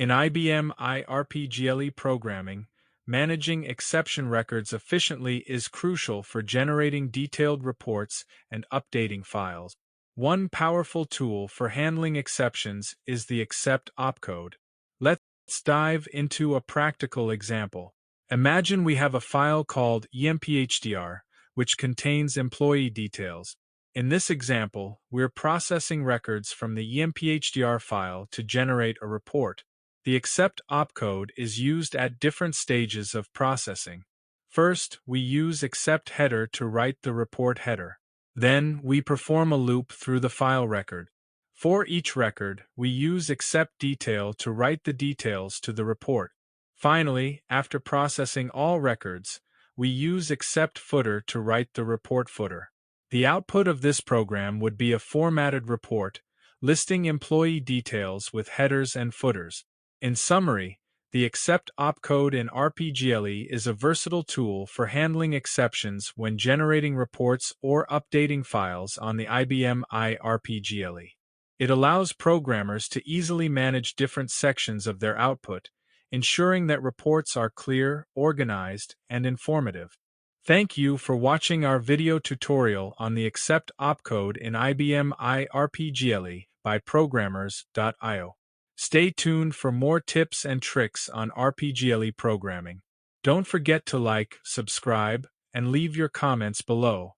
In IBM RPGLE programming, managing exception records efficiently is crucial for generating detailed reports and updating files. One powerful tool for handling exceptions is the accept opcode. Let's dive into a practical example. Imagine we have a file called emphdr, which contains employee details. In this example, we're processing records from the emphdr file to generate a report. The accept opcode is used at different stages of processing. First, we use accept header to write the report header. Then, we perform a loop through the file record. For each record, we use accept detail to write the details to the report. Finally, after processing all records, we use accept footer to write the report footer. The output of this program would be a formatted report, listing employee details with headers and footers. In summary, the accept opcode in RPGLE is a versatile tool for handling exceptions when generating reports or updating files on the IBM RPGLE. It allows programmers to easily manage different sections of their output, ensuring that reports are clear, organized, and informative. Thank you for watching our video tutorial on the accept opcode in IBM RPGLE by Programmers.io. Stay tuned for more tips and tricks on RPGLE programming. Don't forget to like, subscribe, and leave your comments below.